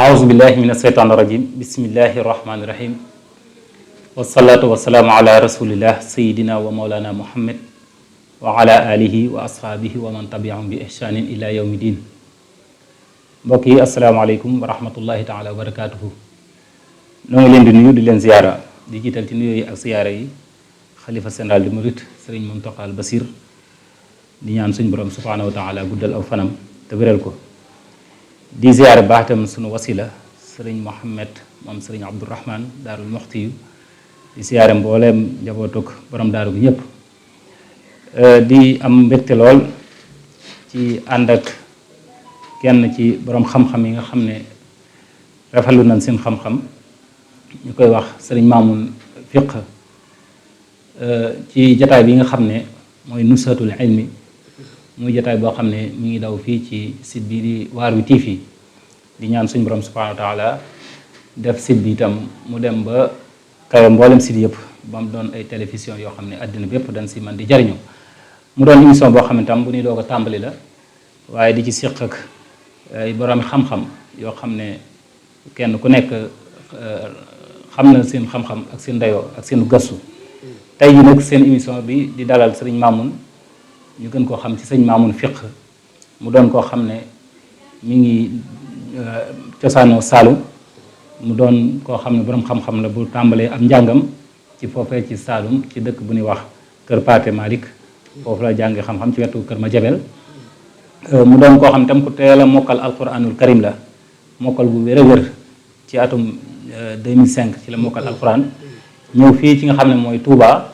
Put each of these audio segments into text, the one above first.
أعوذ بالله من الشيطان الرجيم بسم الله الرحمن الرحيم والصلاة والسلام على رسول الله سيدنا ومولانا محمد وعلى آله وأصحابه ومن تبعهم بإحسان إلى يوم الدين mbokk yi asalaamaaleykum wa rahmatullahi taala wa barakaatuhu noo ngi leen di nuyu di leen ziyaara di jiital ci nuyoo yi ak ziyaara yi xalifa général di murit sëriñ Muntaqa al Basir di ñaan suñ borom subhaanahu wa taala guddal aw fanam te wéral ko di ziyaare baax itam sunu wasila sëriñ Mohamed moom sëriñ Abdourahman daarul moxti yu di ziyaare mbooleem njabootug borom daaru gi ñëpp di am mbégte lool ci ànd ak kenn ci borom xam-xam yi nga xam ne rafetlu nañ seen xam-xam ñu koy wax sëriñ Maamun Fiq ci jataay bi nga xam ne mooy Nushatul Ilmi muy jataay boo xam ne mi ngi daw fii ci site bi di Waarwi TV di ñaan suñ borom subhanahu wa taala def site bi itam mu dem ba kawe mboolem site yëpp ba mu doon ay télévision yoo xam ne àddina bépp dañ si man di jariñu mu doon émission boo xam ne tam bu ñuy doog a tàmbali la waaye di ci siq ak ay borom xam-xam yoo xam ne kenn ku nekk xam na seen xam-xam ak seen dayoo ak seen gëstu tey ji nag seen émission bi di dalal sëriñ Maamun ñu gën koo xam ci sëñ Maamun Fiq mu doon koo xam ne mi ngi cosaanoo Saalum mu doon koo xam ne borom xam-xam la bu tàmbalee am njàngam ci foofee ci Saalum ci dëkk bu ñuy wax Kër Paate Malick foofu la jàngi xam-xam ci wetu Kër Madiabel mu doon koo xam tam ku teel a mokkal alquranul karim la mokkal bu wér a wér ci atum 2005 ci la mokkal alquran ñëw fii ci nga xam ne mooy Touba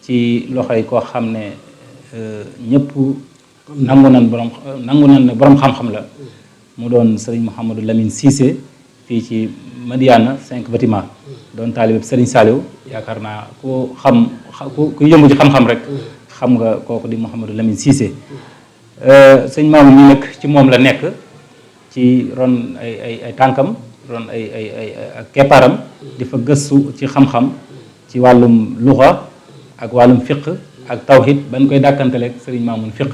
ci loxoy koo xam ne ñëpp nangu nan ne borom xam-xam la mu doon sëriñ Mouhamadou Lamine Cissé fii ci Madiana 5 bâtiment doon taalibe sëriñ Saliou yaakaar naa ku xam ku yëngu ci xam-xam rek xam nga kooku di Mouhamadou Lamine Cissé sëñ Maamun mi nag ci moom la nekk ci ron ay tànkam ron ay keppaaram di fa gëstu ci xam-xam ci wàllum luxa ak wàllum fiq ak tawhid bañ koy dàkkanteleeg sëriñ Maamun Fiq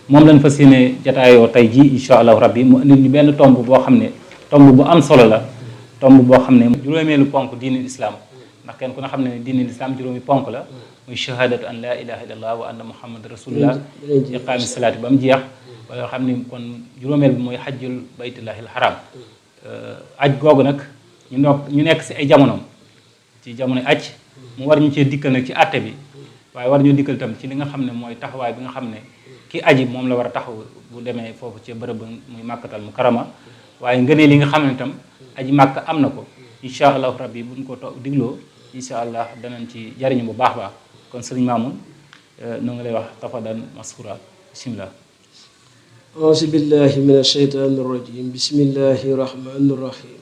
moom lañ fas yéene jataayoo tey ji incha allahu rabbi mu indil ñu benn tomb boo xam ne tomb bu am solo la tomb boo xam ne juróomeelu ponk diinul islam ndax kenn ku ne xam ne diinul islam juróomi ponk la muy shahadatu an la ilaha illallah wa anna muhammad rasulullah iqaami salaati ba mu jeex wala xam ni kon juróomeel bi mooy xajjul baytullahil haram aj googu nag ñu nekk si ay jamonoom ci jamono aj mu war ñu cee dikkal nag ci àtte bi waaye war ñu dikkal tam ci li nga xam ne mooy taxawaay bi nga xam ne ki aji moom la war a taxaw bu demee foofu ci bërëb muy màkkatal mu karama waaye ngënee li nga xam ne tam aji màkk am na ko incha allahu rabbi buñ ko digloo incha allah danañ ci jariñu bu baax baax kon sëriñ Maamun noo ngi lay wax tafadan maskura bismillah auzu billahi min asheytaani irrajim bismillahi irrahmani irrahim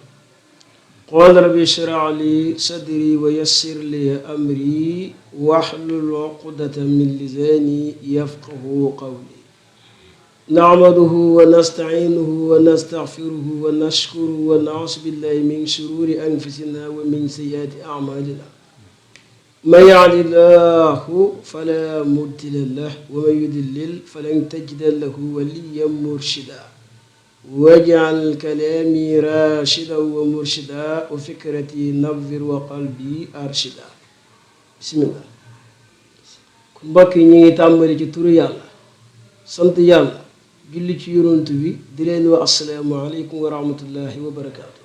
qaala rabbi shrah li sadri wa yassir li amri wahlul uqdatan min lisaani yafqahu qawli nahmaduhu wa nasta'iinuhu wa nastaghfiruhu wa nashkuruhu wa na'uuzu billahi min shururi anfusina wa min sayyiati a'malina man yahdihillahu fala mudilla lahu wa man yudlil falan tajida lahu waliyyan murshida waj'al kalaami rashidan wa murshida wa fikrati nawwir wa qalbi arshida bismillah kon mbokk yi ñu ngi tàmbali ci turu yàlla sant yàlla julli ci yonent bi di leen wax assalaamu aleykum wa rahmatullahi wa barakaatu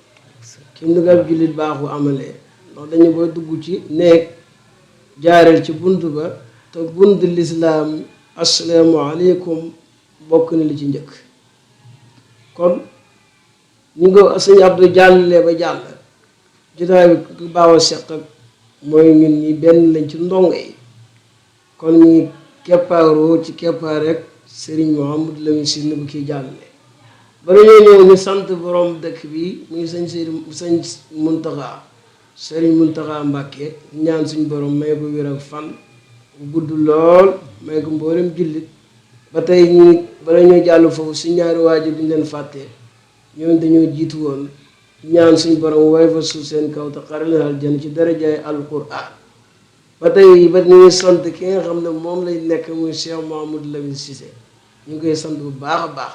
kim ni nga ab jullit baaxu amalee ndax dañu boo dugg ci néeg jaareel ci bunt ba te bunt lislaam assalaamu aleykum bokk na li ci njëkk kon ñu nga sëñ Abdou jàllalee ba jàll jotaay bi ku baaw a seq ak mooy ñun ñi benn lañ ci ndongo yi kon ñu ngi keppaaroo ci keppaar rek sëriñ Mouhamadou Lamine Cissé bu kii jàllale bala ñoo ñëw ñu sant borom dëkk bi muy sëñ Muntaxa sëriñ Muntaxa Mbàkke ñaan suñ borom may ko wér ak fan bu gudd lool may ko mboolem jullit ba tey ñu bala ñoo jàll foofu si ñaari waajur bi ñu leen fàttee ñoom dañoo jiitu woon ñaan suñ borom way fa suuf seen kaw te xaral aljana ci darajaay alquran ba tey ba ñu ngi sant ki nga xam ne moom lay nekk muy Cheikh Mouhamadou Lamine Cissé ñu ngi koy sant bu baax a baax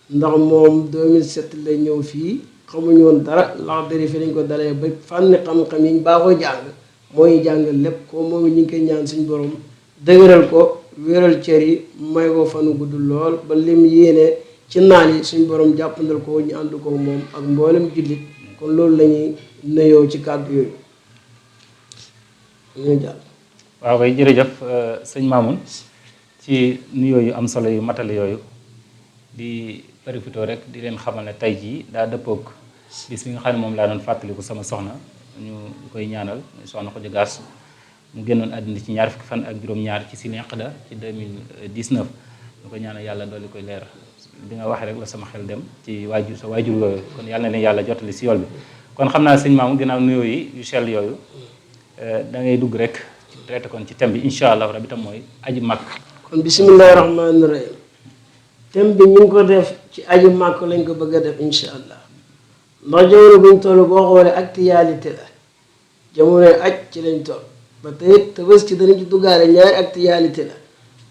ndax moom 2007 lay ñëw fii xamuñu woon dara Laxdari fi lañ ko dalee ba fànni xam-xam yi ñu baaxoo jàng mooy jàngal lépp ko moom ñu ngi koy ñaan suñ borom dëgëral ko wéral cër yi may ko fanu gudd lool ba lim yéene ci naan yi suñ borom jàppandal ko ñu ànd ko moom ak mboolem jullit kon loolu lañuy nuyoo ci kàddu yooyu ñu jàll. waaw kay jërëjëf sëñ Mamoun ci nuyoo yu am solo yu matale yooyu di profité rek di leen xamal ne tey jii daa dëppoog bis bi nga xam ne moom laa doon fàttaliku sama soxna ñu koy ñaanal soxna Khoudia Gass mu génnoon àddina ci ñaar fukki fan ak juróom-ñaar ci Sil Qa'da ci 2019 ñu koy ñaanal yàlla dolli koy leer bi nga waxee rek la sama xel dem ci waajur sa waajur yooyu kon yàlla na leen yàlla jottali si yool bi kon xam naa sëñ Mamoun ginnaaw nuyoo yi yu sell yooyu da ngay dugg rek traité kon ci thème bi incha allah rabi tam mooy aji màkk. kon bisimilahi rahmaani rahim thème bi ñu ngi ko def ci aji màkk lañ ko bëgg a def incha allah ndax jamono buñ toll boo xoolee actualité la jamonoy aj ci lañ toll ba tey Tabaski danañ ci duggaale ñaari actualité la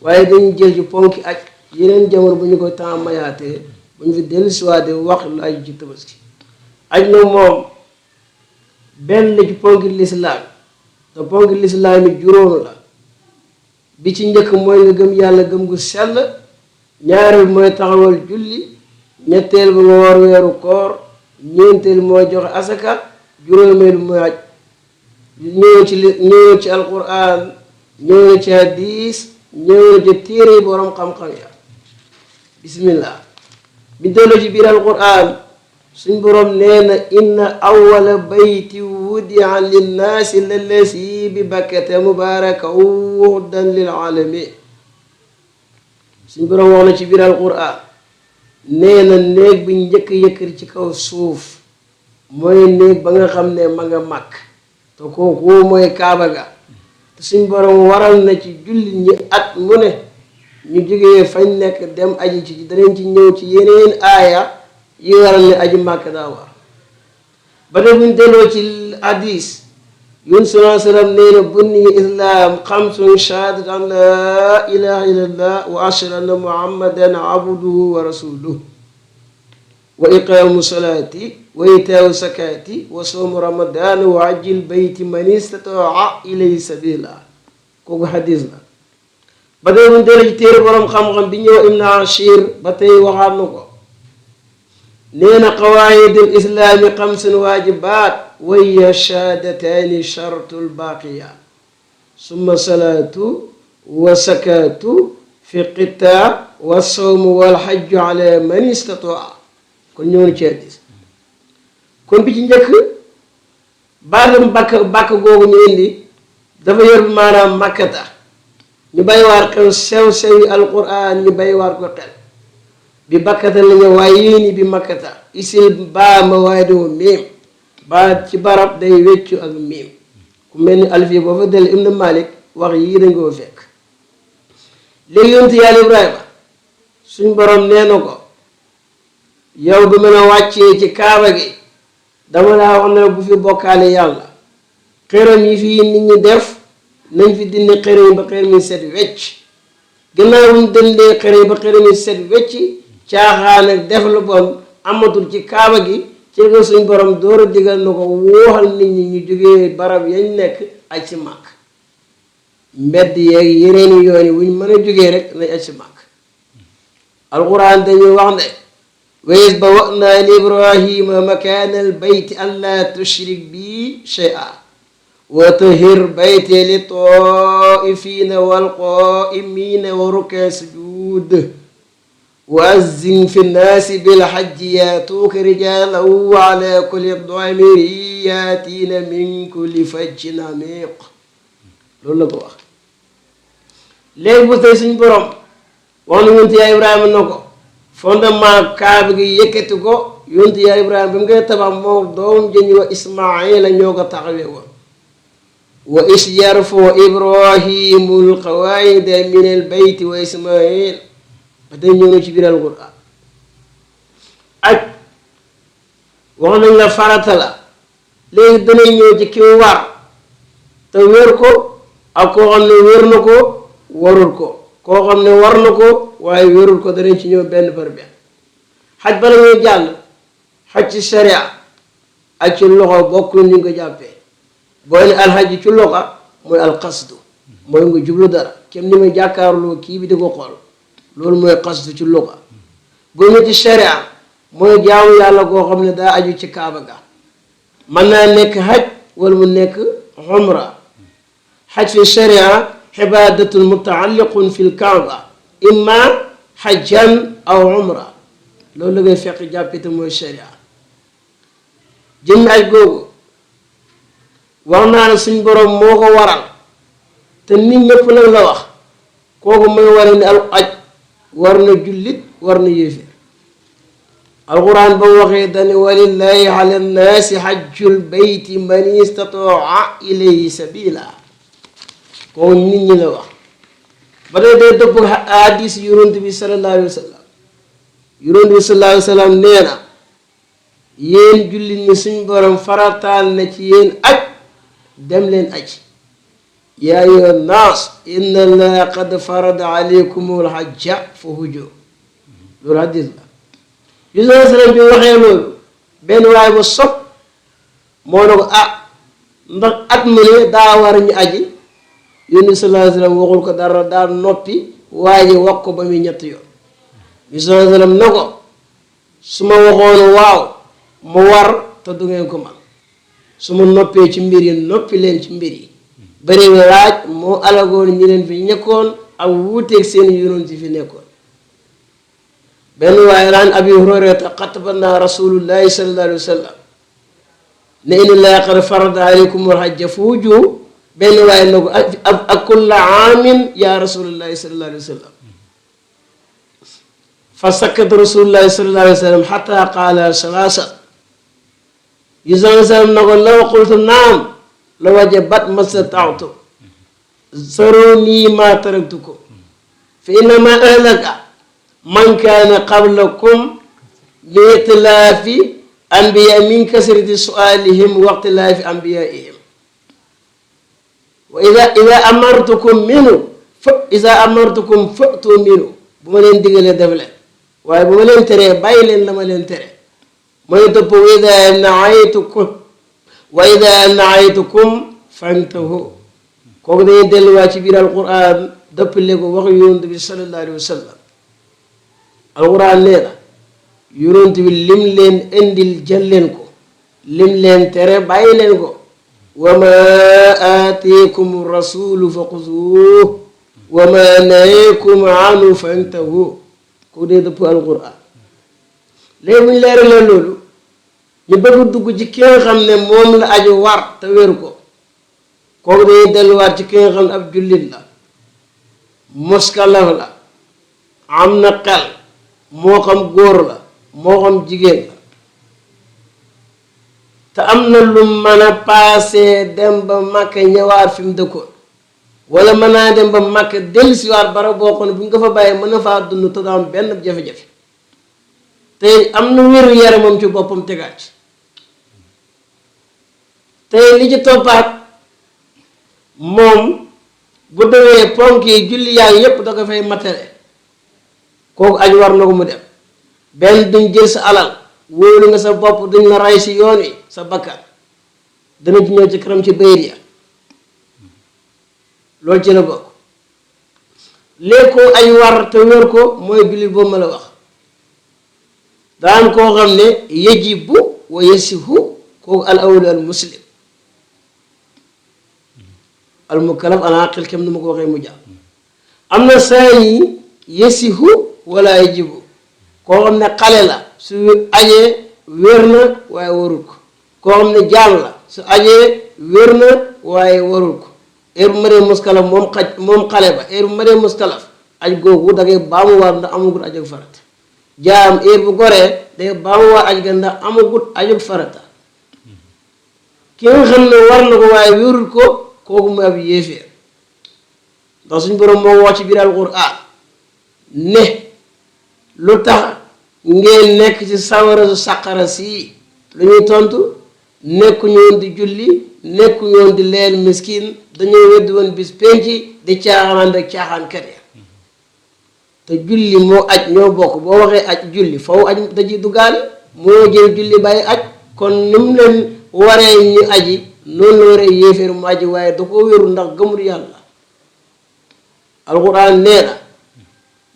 waaye dañuy jël ci ponki aj yeneen jamono bu ñu ko temps mayaatee bu ñu fi dellusiwaatee wax lu aju ci Tabaski aj na moom benn la ci ponki lislaam te ponk lislaam yi juróom la bi ci njëkk mooy nga gëm yàlla gëm gu sell ñaareel mooy taxawal julli ñetteel ba nga war weeru koor ñeenteel mooy joxe asaka juróomeel mooy aj ñëw ci alquran ñëw ci hadis ñëw ci téere borom xam-xam ya bismillah bi delloo ci biir alquran suñ borom nee na inna awwala bayti wudia linnaasi lallasi bi bakkata mubaraka hudan lil alamin suñ borom wax na ci biir alquran nee na néeg bi njëkk yëkkër ci kaw suuf mooy néeg ba nga xam ne ma nga màkk te kooku mooy kaaba ga te suñ borom waral na ci julli ñi at mu ne ñu jógee fañ nekk dem aji ci danañ ci ñëw ci yeneen aaya yi waral ne aji màkk daa war ba tey buñ delloo ci hadis yun sallallahu alayhi wa sallam nee na bunni islam xamsun shahadat an la ilaha illallah wa ashhadu anna muhammadan abduhu wa rasuluhu wa iqaamu salati wa itaawu sakati wa sawmu ramadan wa hajjil bayti man istataa ilayhi sabila kooku hadis la ba tey buñ delloo ci téere borom xam-xam bi ñëw Ibn Ashir ba tey waxaat na ko nee na qawaayidul islaami xamsun waajibaat wa hiya shahaadataani shartul baaqiyaat summa salaatu wa sakaatu fi qitaa wa sawmu wal hajju ala man istataa kon ñëw na ci hadiis kon bi ci njëkk baatam bàkk googu ñu indi dafa yor maanaam makkata ñu bàyyi waar xel sew-sew yi alquran ñu bàyyi waar ko xel bi bakkata la ñëw waaye yéeni bi makkata isil baa ma waaye doo miim baa ci barab day weccu ak miim ku mel ni alfi boo fa del Ibn Malik wax yii dañ koo fekk léegi yontu yàlla Ibrahima suñ borom nee na ko yow bi mën a wàccee ci kaaba gi dama laa wax ne bu fi bokkaale yàlla xëram yi fii nit ñi def nañ fi dindi xëram yi ba xëram yi set wecc gannaaw bu ñu dindee xëram yi ba xëram yi set wecc caaxaan ak def lu bon amatul ci kaaba gi ci ko suñ borom door a digal na ko wooxal nit ñi ñu jógee barab yañ nekk aj ci màkk mbedd yeeg yeneen yoon yi wuñ mën a jógee rek nañ aj ci màkk alquran dañuy wax ne wa iz bawwa'naa li ibrahima makaana al bayti an laa tushrik bi shay'an wa tahhir bayti li taa'ifiina wal qaa'imiina wa ruk'a sujuud wa azzin fi nnaasi bil hajji yaatuuka rijaalan wa alaa kulli daamirin yaatiina min kulli fajjin amiiq loolu la ko wax léegi bu tey suñ borom wax na yonent yaa Ibrahima na ko fondement kaaba gi yëkkati ko yonent yaa Ibrahima bi mu koy tabax moom doomam jëñu wa Ismaayila ñoo ko taxawee woon wa is yarfa'u Ibrahimu al-qawaa'ida min al-bayti wa Ismaayil ba tey ñëw na ci biir Alquraan aj wax nañ la farata la léegi danañ ñëw ci ki war te wér ko ak koo xam ne wér na ko warul ko koo xam ne war na ko waaye wérul ko danañ ci ñëw benn par benn xaj bala ñuy jàll xaj ci sharia ak ci loxo bokkul ñu ko jàppee boo ne alxaj ci loxo mooy alqasdu mooy nga jublu dara kenn ni may jàkkaarloo kii bi di ko xool loolu mooy qasdu ci loxo boo ne ci sharia mooy jaamu yàlla koo xam ne daa aju ci kaaba ga mën naa nekk xaj wala mu nekk umra xaj fi sharia xibadatun mutaalliqun fi lkaaba imma xajjan aw umra loolu la ngay fekk jàppite mooy sharia jëmmi aj googu wax naa ne suñ borom moo ko waral te nit ñëpp nag la wax kooku mooy waral ni al aj war na jullit war na yéeféer alquran ba mu waxee dani walillahi ala nnaasi xajjul bayti man istataa ilayhi sabila kooku nit ñi la wax ba tey day dëpp hadis yonent bi sallallahu alayhi wa sallam yonent bi sallallahu alayhi wa sallam nee na yéen jullit ñi suñ borom farataal na ci yéen aj dem leen aj yaa ayyuha nnaas inna allaha qad farada alaykumul hajja fa hujju loolu hadis la bi sallallahu alayhi wa sallam bi waxee loolu benn waay ba sob moo ne ko ndax at mu ne daa war ñu aji yonent bi sallallahu alayhi wa sallam waxul ko dara daa noppi waaye wax ko ba muy ñetti yoon bi sallallahu alayhi wa sallam ne ko su ma waxoon waaw mu war te du ngeen ko man su ma noppee ci mbir yi noppi leen ci mbir yi bëri laaj moo alagoon ñi leen fi ñekkoon ak wuuteeg seen yonent fi nekkoon benn waaye laan abi hurayrata xatabana rasulullahi sallallahu alayhi wa sallam ne inna llaha qad farada alaykum alhajja fa hujju benn waaye na ko ak kulla aamin ya rasulullahi sallallahu alayhi wa sallam fa sakkat rasulullahi sallallahu alayhi wa sallam xata qaala salaasa yu sallam na ko law qultu naam la wajabat mastata'tu zaruni ma taraktukum fa innama ahlaka man kaana qablakum bi ixtilaafi anbiya min kasrati su'aalihim wa ixtilaafi anbiyaihim wa ida amartukum fa'tu minhu bu ma leen digalee def leen waaye bu ma leen teree bàyyi leen la ma leen tere mooy topp wa ida naaytukum fantahu kooku dañuy delluwaat ci biir alquran dëppale ko wax yonent bi sallallahu alayhi wa sallam alquran nee na yonent bi lim leen indil jël leen ko lim leen tere bàyyi leen ko wa ma aatikum rasulu fa xuzuuh wa ma naheekum anhu fantahu kooku dee dëpp alquran léegi bu ñu leeralee loolu ñu bëgg dugg ci ki nga xam ne moom la aju war te wéru ko kooku dañuy delluwaat ci ki nga xam ne ab jullit la muskalaf la am na xel moo xam góor la moo xam jigéen la te am na lu mën a paasee dem ba Makka ñëwaat fi mu dëkkoon wala mën naa dem ba Makka dellusiwaat bara boo xam ne bu ñu ko fa bàyyee mën na faa dund te du am benn jafe-jafe te am na wéru yaramam ci boppam tegaat te li ci toppaat moom bu demee ponk yi julli yaa yépp da ko fay matale kooku aj war na ko mu dem benn duñ jël sa alal wóolu nga sa bopp duñ la ray si yoon wi sa bakkan dana ci ñëw ci kanam ci bayit ya loolu ci la bokk léegi ko aj war te wér ko mooy julli boobu ma la wax daan koo xam ne yajibu wa yasihu kooku al awlu al muslim al mukallaf al aqil kem nu ma ko waxee mu jàpp am na saa yi yasihu wala yajibu koo xam ne xale la su ajee wér na waaye warul ko koo xam ne jaam la su ajee wér na waaye warul ko heure bu ma dee muskalaf moom xale ba heure bu ma dee muskalaf aj googu da ngay baamu war ndax amagul aj ak farata jaam heure bu goree day baamu war aj ga ndax amagut aj ak farata ki nga xam ne war na ko waaye wérul ko kooku mu ab yéeféer ndax suñ boroom moo wax ci biir alquran ne lu tax ngeen nekk ci sawara su saqara sii lu ñuy tontu nekkuñu woon di julli nekkuñu woon di leel miskin dañoo weddi woon bis penc di caaxaan ak caaxaankat ya te julli moo aj ñoo bokk boo waxee aj julli faw aj daji duggaale moo jël julli bàyyi aj kon ni mu leen waree ñu aji noonu la waree yéeféer mu aji waaye da ko wéru ndax gëmul yàlla alquran nee na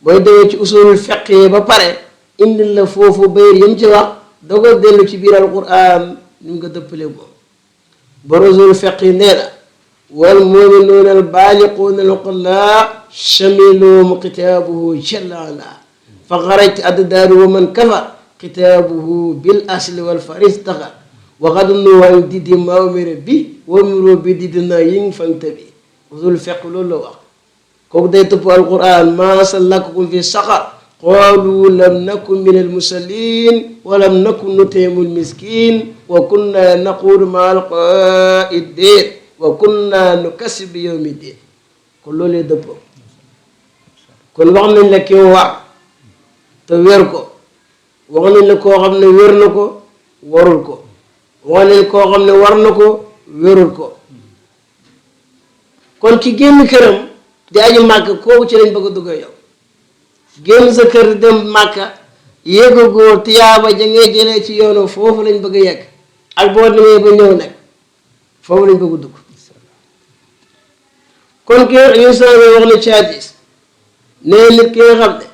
booy demee ci usulul fiqh yi ba pare indil la foofu bayir yam ci wax dogal dellu ci biir alquran ni nga dëppale moom ba usulul fiqh yi nee na wal muminuuna al baaliquuna al uqalaa shamiluhum kitaabuhu jalla ala fa xarajt addaaru wa man kafar kitaabuhu bil asli wal faris taxar waxad nuwaan didi mawmire bi wamiro bi didi na yi nga fanta bi usul fiqh loolu la wax kooku day tëpp alquran maa salakakum fi saqar qaalu lam nakun min almusallin wa lam nakun nutimu almiskin wa kunna naquudu ma alqaidin wa kunna nukasibu bi yawmi din kon loolu lay dëppoo kon wax nañ la ki war te wér ko wax nañ la koo xam ne wér na ko warul ko wax nañ koo xam ne war na ko wérul ko kon ci génn këram di aji màkka kooku ci lañ bëgg a dugg yow génn sa kër dem màkka yéegagoo tiyaaba ja ngay jëlee ci yoonu foofu lañ bëgg a yegg ak boo demee ba ñëw nag foofu lañ bëgg a dugg kon ki ñu soobe wax na ci hadiis nee nit ki nga xam ne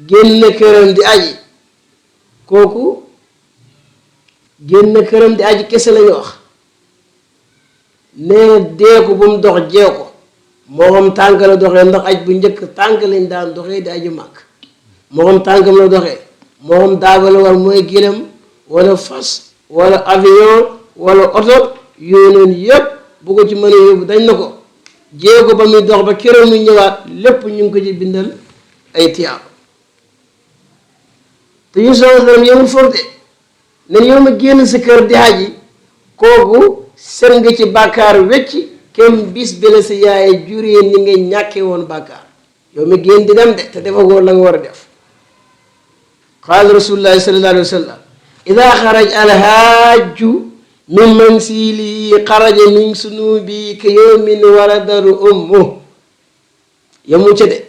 génn këram di aji kooku génn këram di aji kese lañu wax nee na dee ko bu mu dox jee ko moo xam tànk la doxee ndax aj bu njëkk tànk lañ daan doxee di aji màkk moo xam tànkam la doxee moo xam daaba la war mooy gëlëm wala fas wala avion wala oto yooyu noonu yépp bu ko ci mën a yóbbu dañ na ko jéego ba muy dox ba keroog muy ñëwaat lépp ñu ngi ko ci bindal ay tiyaab te yu soo sallam yemul foofu de nen yow ma génn sa kër di aji kooku seen nga ci bàkkaar wecc kem bis bi la sa yaay juree ni nga ñàkkee woon bàkkaar yow mi génn di dem de te defagoo la nga war a def qaala rasulullahi sallallahu alayhi wa sallam ida xaraj alhaaju min mansili xaraja min sunubi ka yawmin waladaru ummu yamu ca de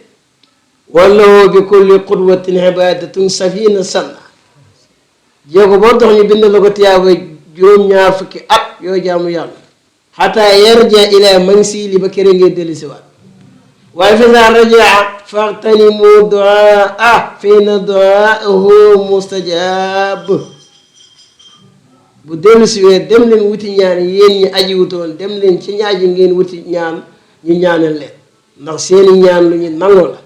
wallahu bi kulli qudwatin ibadatun safina sanna jéego boo dox ñu bind la ko tiyaaba juróom-ñaar fukki at yoo jaamu yàlla xataa yarja ila mansili ba kere ngay dellusi waat waaye fa saa rajaa faxtanimu duaa fa inna duaahu mustajab bu dellusiwee dem leen wuti ñaan yéen ñi aji wutoon dem leen ci ñaaji ngeen wuti ñaan ñu ñaanal leen ndax seeni ñaan lu ñu nangoo la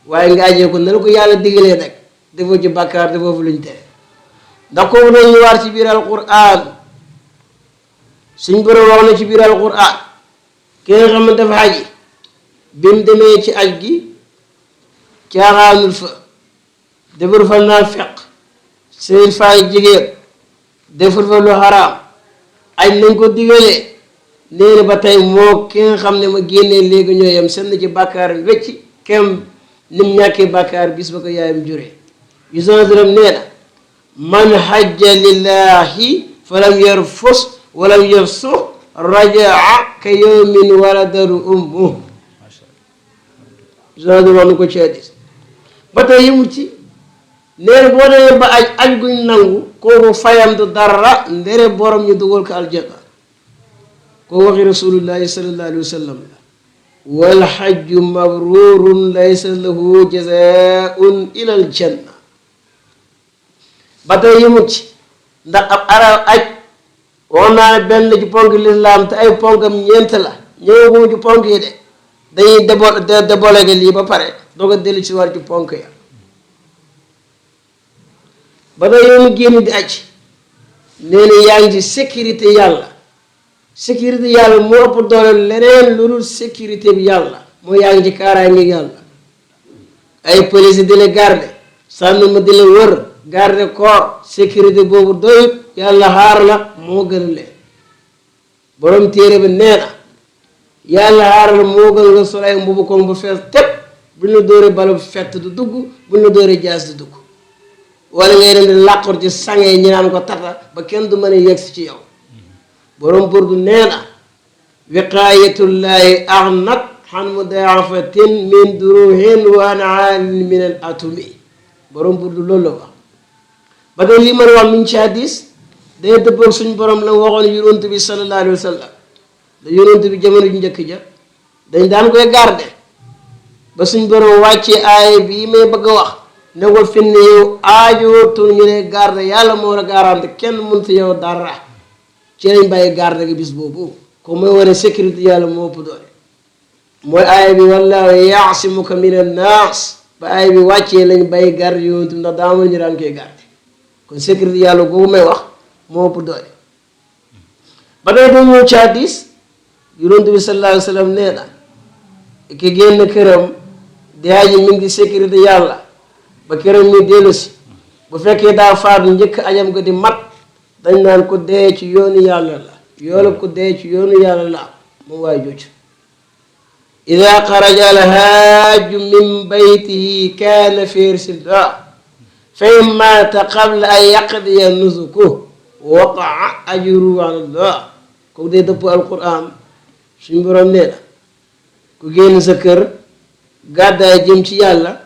waaye nga ajee ko na la ko yàlla digalee rek defoo ci bàkkaar defoo fi luñ tere ndax kooku doon ñu waar ci biir alquran suñ borom wax na ci biir alquran ki nga xam ne dafa aji bi mu demee ci aj gi caaxaanul fa defar fa naa feq seen faay jigéen defar fa lu xaraam aj nañ ko digalee nee na ba tey moo ki nga xam ne ma génnee léegi ñoo yem seen ci bàkkaar wecc kem nim ñàkkee bàkkaar bis ba ko yaayam juree yu sansaram nee na man hajja lillahi falam yarfus walam yafsuq rajaa ka yawmin waladaru ummu genre wax na ko ci hadiis ba tey yëmu ci nee na boo demee ba aj guñ nangu kooku fayam du dara ndere borom ñu dugal ko aljanna koo waxi rasulullahi sallallahu alayhi wa sallam la wal hajju mabrurun laysa lahu jazaun ila aljanna ba tey yëmu ci ndax ab arab aj wax naa ne benn ci ponk lislaam te ay ponkam ñeent la ñëwaguma ci ponk yi de dañuy débolege lii ba pare doog a dellu ci war ci ponk ya ba tey yow mu génn di aj nee na yaa ngi ci sécurité yàlla sécurité yàlla moo ëpp doole leneen lu dul sécurité bi yàlla moo yaa ngi ci kaaraange yàlla ay police di la garde sànni ma di la wër garde corps sécurité boobu doyut yàlla xaar la moo gën a leen borom téere bi nee na yàlla xaar la moo gën nga sol ay mbubu koŋ bu fees tepp buñ la dóoree balu fett du dugg buñ la dóoree jaas du dugg wala ngay dem di làqur ci sange ñi naan ko tata ba kenn du mën a yegsi ci yow borom burdu nee na wiqaayatullaahi aghnat an mudaafatin min duruhin wa an'aalin min al atumi borom burdu loolu la wax ba tey lii mën a wax min ci hadis day dëppoog suñ borom la waxoon yonent bi sallallahu alayhi wa sallam da yonent bi jamono ju njëkk ja dañ daan koy garde ba suñ borom wàccee aaya bii may bëgg a wax ne ko fi ne yow aajootul ñu ne garde yàlla moo la garanti kenn mënut yow dara ci lañ bàyyi garde gi bis boobu ko mooy wane sécurité yàlla moo ëpp doole mooy aaya bi wallaahu yaasimuka min annaas ba aaya bi wàccee lañ bàyyi garde yonent bi ndax daa mën ñu daan koy garde kon sécurité yàlla googu may wax moo ëpp doole ba day doon ñëw ci hadiis yonent bi sallallahu alayhi wa sallam nee na ki génn këram di aji mi ngi sécurité yàlla ba këram ñu dellu si bu fekkee daa faatu njëkk ajam ko di mat dañ naan ko dee ci yoonu yàlla la yoola ko dee ci yoonu yàlla la moom waay jooju ida xaraja alhaaju min baytihi kaana fi irsildaa fa in maata qabla an yaqdiya nusuku waqaa ajruhu ala Allah kooku dee dëpp alquran suñ borom nee na ku génn sa kër gàddaay jëm ci yàlla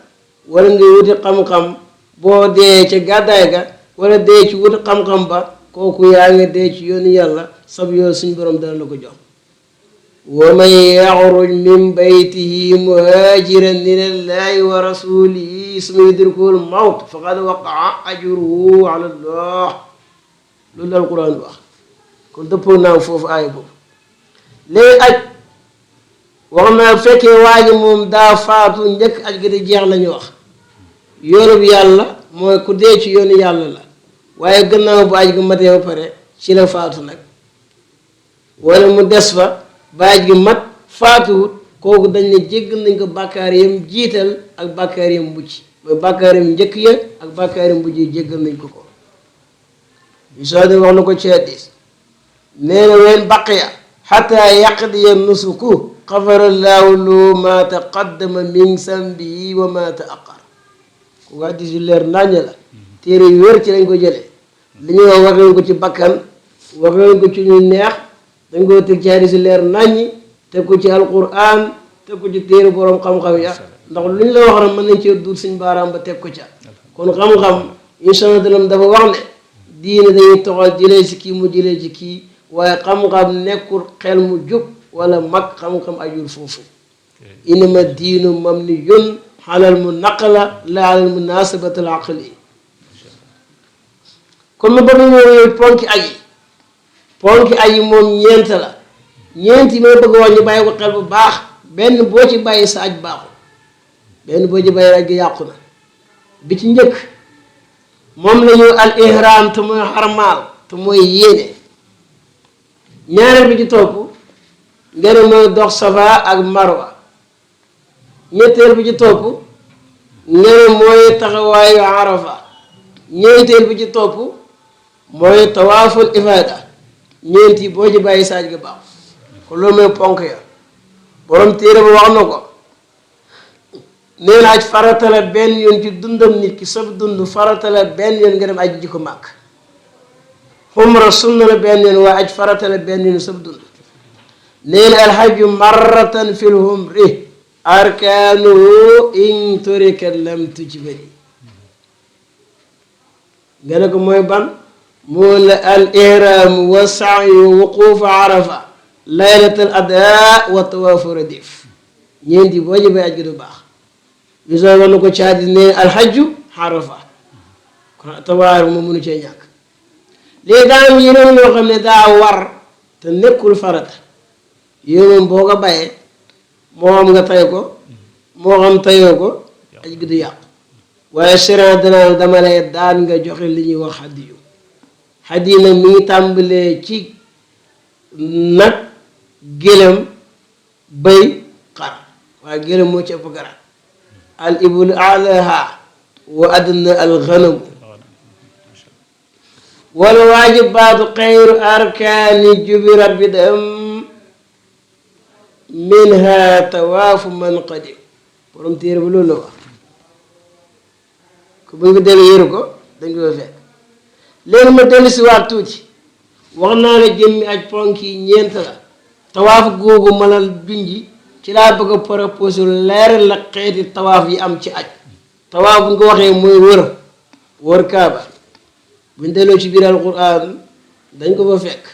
wala nga wuti xam-xam boo dee ca gàddaay ga wala dee ci wuti xam-xam ba kooku yaa ngi dee ci yoonu yàlla sab yoon suñ borom dana la ko jox wa man yaxruj min baytihi muhajiran ilallahi wa rasulihi summa yudrikuhu al-mawt faqad waqaa ajruhu ala Allah loolu la alquran wax kon dëppoo naa foofu aaya boobu léegi aj wax naa fekkee waa ji moom daa faatu njëkk aj gi di jeex lañu wax yoonu bi yàlla mooy ku dee ci yoonu yàlla la waaye gannaaw bu aj gi matee ba pare ci la faatu nag wala mu des fa ba aj gi mat faatuwut kooku dañ ne jégg nañ ko bàkkaar yam jiital ak bàkkaar yam mujj mooy bàkkaar yam njëkk ya ak bàkkaar yam mujj yi jéggal nañ ko ko Isaani wax na ko ci hadiis nee na ween baqiya xataa yaqdiya nusuku xafarallaahu lahu ma taqaddama min sambihi wa ma taaqar ku hadiis yu leer naññ la téere yu wér ci lañ ko jëlee li ñuy wax waxee ko ci bakkan waxee ko ci ñu neex dañ ko teg ci hadiis yu leer naññi teg ko ci alquran teg ko ci téere boroom xam-xam ya ndax lu ñu la wax rek mën nañ cee duut suñ baaraam ba teg ko ca kon xam-xam incha allah dafa wax ne diine dañuy toxal jëlee ci kii mu jëlee ci kii waaye xam-xam nekkul xel mu jub wala mag xam-xam ajul foofu inama diinu mabniyun alal munaqala la alal munasabatil aqli kon ma bëgg ñëw ponki aji moom ñeent la ñeent yi may bëgg wax ñu bàyyi ko xel bu baax benn boo ci bàyyi sa aj baaxul benn boo ci bàyyi aj gi yàqu na bi ci njëkk moom la ñu al ihram te mooy xarmaal te mooy yéene ñaareel bi ci topp nga ne mooy dox safa ak marwa ñetteel bi ci topp nga ne mooy taxawaayu arafa ñeenteel bi ci topp mooy tawaaful ifaada ñeent yi boo ci bàyyi saaj ga baax kon loolu mooy ponk ya borom téere ba wax na ko nee na aj farata la benn yoon ci dundam nit ki sab dund farata la benn yoon nga dem aj ji ko màkk xumra sunna la benn yoon waaye aj farata la benn yoon sab dund nee na alxaju marratan fil humri arkaanuhu in turikat lam tujbari nga ne ko mooy ban moo la al ihram wa sa'yu wuquufu arafa laylatal adha wa tawaafu radif ñeenti boo jëbee aj gi du baax ñu soo war na ko caadi ne alxajju arafa kon tawaar moom mënu cee ñàkk léegi daa am yeneen yoo xam ne daa war te nekkul farata yooyu moom boo ko bàyyee moo xam nga tay ko moo xam tayoo ko aj gi du yàqu waaye sharia danaa dama lay daan nga joxe li ñuy wax hadiyu hadiyu nag mi ngi tàmbalee ci nag gëlëm bëy xar waaye gëlëm moo ci ëpp garaat al ibul alaha wa adna al ghanam wala waajibaatu xayru arkaani jubirat bi dem minha tawaafu man qadim borom téere bi loolu la wax ko bu ñu ko dellu yëru ko dañ koy fekk léegi ma dellu si waat tuuti wax naa ne jëmmi aj ponk yi ñeent la tawaaf googu ma la junji ci laa bëgg a proposé leeral la xeeti tawaaf yi am ci aj tawaaf bu ñu ko waxee mooy wër kaaba bu ñu delloo ci biir alquran dañ ko fa fekk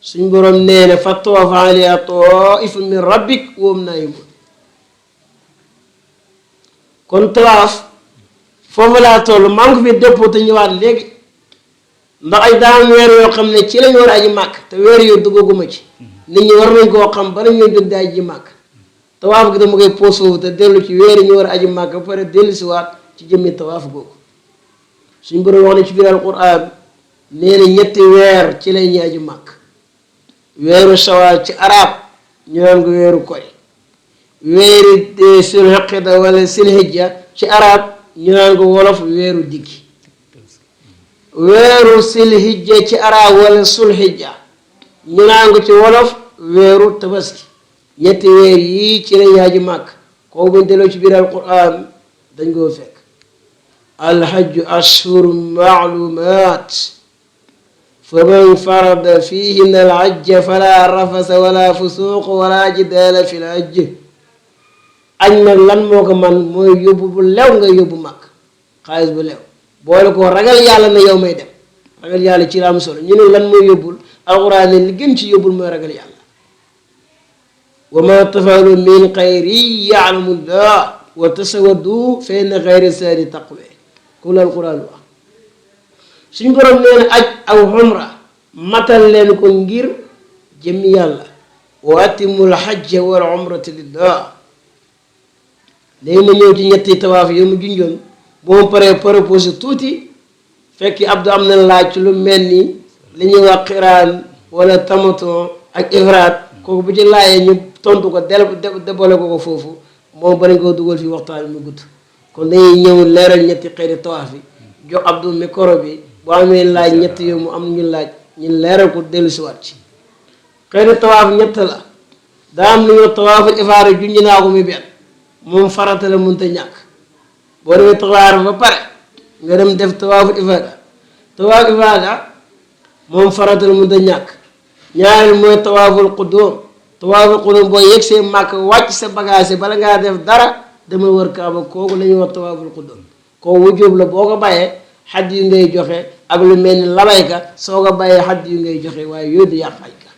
suñ borom nee na fa taafa alayha taifun min rabbik wa hum naa'imuun kon tawaaf foofu laa toll maa ngi ko fi dëppoo te ñëwaat léegi ndax ay daam weer yoo xam ne ci lañ war a aji màkk te weer yoo duggaguma ci nit ñi war nañ koo xam ba ñoo jóg di aji màkk tawaaf gi dama koy poos foofu te dellu ci weer yi ñu war a aji màkk ba pare dellu si waat ci jëmmi tawaaf googu suñ borom wax ne ci biir alquran nee na ñetti weer ci lay ñuy aji màkk weeru sawaal ci arab ñu naan ko weeru koy weeri sulhijja wala silhijja ci arab ñu naan ko wolof weeru diggi weeru silhijja ci arab wala sulhijja ñu naan ko ci wolof weeru tabaski ñetti weer yii ci lañ aji màkk koo buñ delloo ci biir alquran dañ koo fekk alhajju ashhuru maalumaat faman farada fihinna alhajja fala rafasa wala fusuuq wala jidaala fi lhajj añ nag lan moo ko man mooy yóbbu bu lew nga yóbbu màkk xaalis bu lew boole ko ragal yàlla na yow may dem ragal yàlla ci la am solo ñu ne lan mooy yóbbul alquran ne li gën ci yóbbul mooy ragal yàlla wa ma tafalu min xayri yaalamu llah wa tasawaddu fa inna xayra saadi taqwa ku la alquran wax suñ borom nee na aj aw umra matal leen ko ngir jëmmi yàlla wa atimul hajja wal umrata lillah léegi ma ñëw ci ñetti tawaaf yi mu junjoon boo ma paree proposé tuuti fekk Abdou am na laaj ci lu mel ni li ñuy wax xiraan wala tamaton ak ifraat kooku bu ci laajee ñu tontu ko débole ko foofu moom bari nga ko dugal fii waxtaan mu gudd kon dañuy ñëw leeral ñetti xeeti tawaaf yi jox Abdou micro bi boo amee laaj ñetti yow mu am ñu laaj ñu leeral ko dellu si waat ci xeeti tawaaf ñett la daa am lu ñuy tawaaful ifaada junj naa ko muy benn moom farata la mënta ñàkk boo demee tawaaf ba pare nga dem def tawaaful ifaada tawaaful ifaada moom farata la mënta ñàkk ñaareel mooy tawaaful qudum tawaaful qudum boo yegsee màkk wàcc sa bagage bala ngaa def dara demal wër kaaba kooku la ñuy wax tawaaful qudum kooku wujjóob la boo ko bàyyee xadd yu ngay joxe ak lu mel ni labayka soo ko bàyyee xadd yu ngay joxe waaye yooyu du yàq aj ga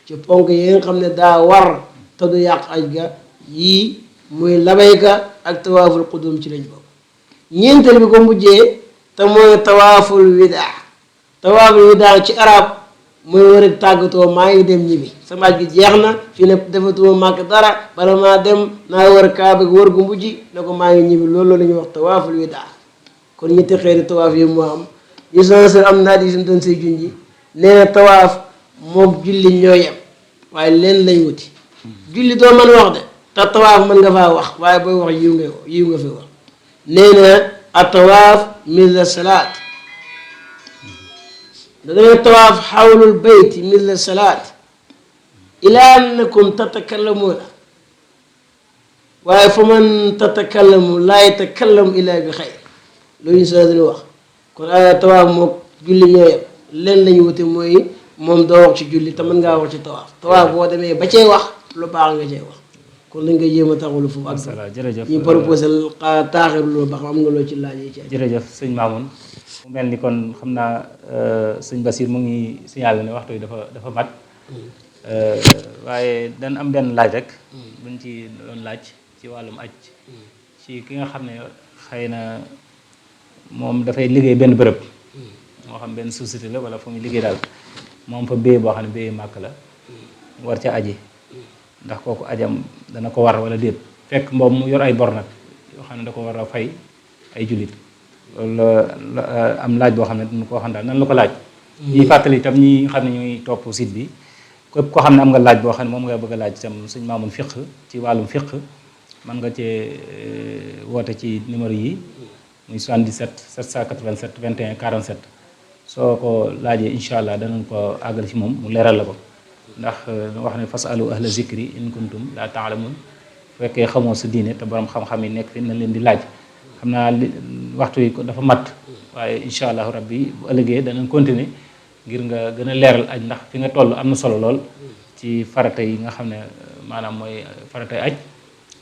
ci ponk yi nga xam ne daa war te du yàq aj ga yii muy labayka ak tawaaful qudum ci lañ bokk ñeenteel bi ko mujjee te mooy tawaaful widaa tawaaful widaa ci arab mooy war a tàggatoo maa ngi dem ñibbi sama aj gi jeex na fii ne defatuma màkk dara bala maa dem naa war kaaba gi wër gu mujj ne ko maa ngi ñibbi loolu la ñuy wax tawaaful widaa kon ñetti xeeti tawaaf yi moo am ñu senseur am naa di suñu doon say junji nee na tawaaf moom julli ñoo yem waaye leen lañ wuti julli doo mën wax de te tawaaf mën nga faa wax waaye booy wax yiw nga fi wax nee na a tawaaf misla salaat da dangay tawaaf xawlul bayti misla salaat ilaa annakum tatakallamuuna waaye fa man tatakallamu laa yatakallamu illaa bi xayr loolu ñu sa dina wax kon tawaaf moom julli ñoo yem leen lañu wuti mooy moom doo wax ci julli te mën ngaa wax ci tawaaf boo demee ba cee wax lu baax nga cee wax kon lañ koy jéem a taxawlu foofu ak jërëjëf ñu proposé taaxir loolu ba xam am nga loo ci laaj yi ci jërëjëf sëñ Mamoun mu mel ni kon xam naa sëñ Basir mu ngi signalé ne waxtu yi dafa mat waaye dañ am benn laaj rek buñ ci doon laaj ci wàllum aj ci ki nga xam ne xëy na moom dafay liggéey benn bërëb moo xam benn société la wala fu muy liggéey daal moom fa béy boo xam ne béy màkk la war ca aji ndax kooku ajam dana ko war wala déet fekk moom mu yor ay bor nag yoo xam ne da ko war a fay ay jullit loolu la am laaj boo xam ne dañu ko waxoon daal nan la ko laaj ñuy fàttali itam ñi xam ne ñuy topp site bi képp koo xam ne am nga laaj boo xam ne moom nga bëgg a laaj itam sëñ Mamoun fiq ci wàllum fiq mën nga cee woote ci numéro yi muy 77 787 21 47 soo ko laajee incha allah danañ ko àggal ci moom mu leeral la ko ndax wax ne fasalu ahla zikri in kuntum la taalamun fekkee xamoo sa diine te borom xam-xam yi nekk fi nañ leen di laaj xam naa waxtu yi dafa mat waaye incha allahu rabbi bu ëllëgee danañ continuer ngir nga gën a leeral aj ndax fi nga toll am na solo lool ci farata yi nga xam ne maanaam mooy faratay aj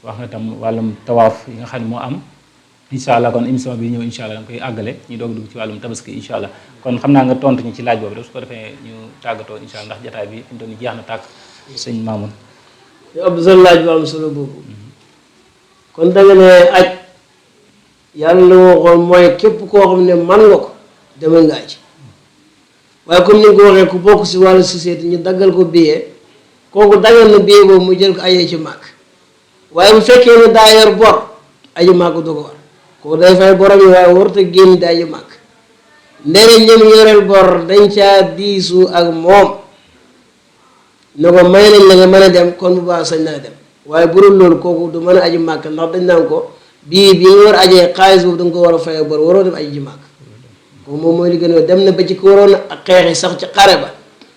wax nga tam wàllum tawaaf yi nga xam ne moo am incha allah kon émission bi ñëw incha allah da nga koy àggale ñu doog dugg ci wàllum tabaski incha allah kon xam naa nga tontu ñu ci laaj boobu rek su ko defee ñu tàggatoo incha allah ndax jotaay bi fi mu toll nii jeex na tàkk sëñ Mamoun. yow ab sa laaj bu am solo boobu kon da nga ne aj yàlla waxoon mooy képp koo xam ne man nga ko demal nga aj waaye comme ni nga ko waxee ku bokk si wàllu société ñu daggal ko billet kooku daggal na billet boobu mu jël ko ajee ci màkk waaye bu fekkee ne daa yor bor aji màkk du ko war kooku day fay borom yi waaye warut a génn di aji màkk ndere ñoom yoreel bor dañ caa diisu ak moom ne ko may nañ la nga mën a dem kon bu baax sañ naa dem waaye bu dul loolu kooku du mën a aji màkk ndax dañ naan ko bii bi nga war a ajee xaalis boobu da nga ko war a fay bor waroo dem aji ji màkk kooku moom mooy li gën a dem na ba ci ko waroon a xeexi sax ci xare ba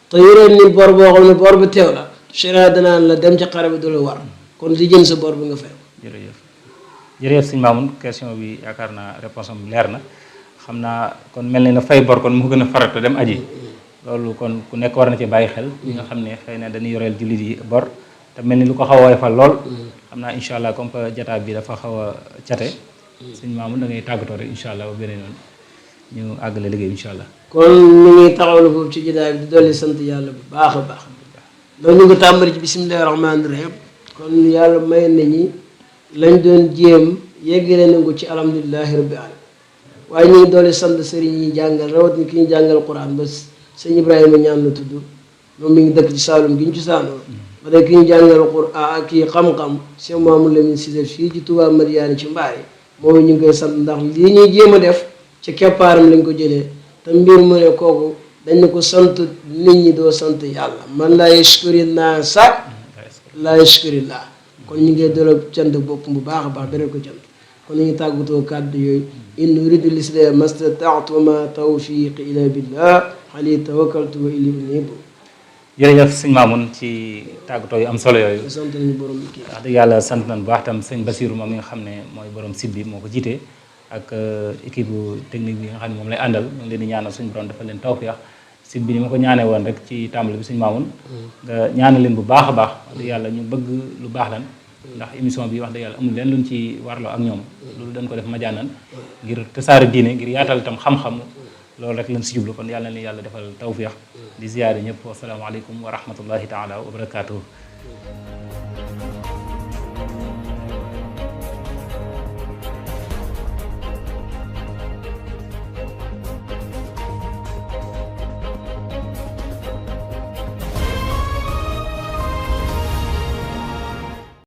te yoreel ni bor boo xam ne bor bu teew la sharia danaan la dem ci xare bi du la war kon di jën sa bor bi nga fay jërëjëf jërëjëf sëñ Mamoun question bi yaakaar naa réponse am leer na xam naa kon mel na fay bor kon mu gën a farata dem aji loolu kon ku nekk war na ci bàyyi xel ñi nga xam ne xëy na dañuy yoreel jullit yi bor te mel ni lu ko xaw a woyofal lool xam naa incha allah comme que jotaay bi dafa xaw a cate sëñ Mamoun da ngay tàggatoo rek incha allah ba beneen yoon ñu àggale liggéey incha allah. kon ñu ngi taxawlu foofu ci jotaay bi di dolli sant yàlla bu baax a baax loolu ñu ngi tàmbali ci bisimilahi rahmaani rahim kon yàlla may nañi lañ doon jéem yeggale nañ ko ci alhamdulilahi rabbi alamin waaye ñu ngi dolli sant sëriñ yi jàngal rawat ni ki ñu jàngal quran ba sëñ Ibrahima ñaan la tudd moom mi ngi dëkk ci Saalum gi ñu ci saanoo ba tey ki ñu jàngal quran ak kii xam-xam Cheikh Mamadou Lamine Cissé fii ci Touba Madiane ci mbaar yi moom ñu ngi koy sant ndax lii ñuy jéem a def ci keppaaram lañ ko jëlee te mbir mu ne kooku dañ ne ko sant nit ñi doo sant yàlla man laa yashkuri naasa laa yashkuri laa kon ñu ngi doon cant bopp bu baax a baax beneen ko cant kon ñu ngi tàggatoo kàddu yooyu in uridu l-islaah mastata'tu ma tawfiqi illa billah alayhi tawakkaltu wa ilayhi unib. jërëjëf sëñ Mamoun ci tàggatoo yu am solo yooyu. sant nañu borom kii. wax dëgg yàlla sant nañu bu baax tam sëñ Basiru moom mi nga xam ne mooy borom site bi moo ko jiite ak équipe technique bi nga xam ne moom lay àndal ñu ngi leen di ñaanal suñu borom dafa leen tawfiix site bi ni ma ko ñaanee woon rek ci tàmbali bi sëñ Mamoun nga ñaanal leen bu baax a baax wax dëgg yàlla ñu bëgg lu baax lan ndax émission bi wax dëgg yàlla amul leen luñ ci warloo ak ñoom loolu dañ ko def majaanan ngir tasaare diine ngir yaatal itam xam-xam loolu rek lañ si jublu kon yàlla na leen yàlla defal tawfiix di ziyaare ñëpp wasalaamaaleykum wa rahmatullahi taala wa barakaatuhu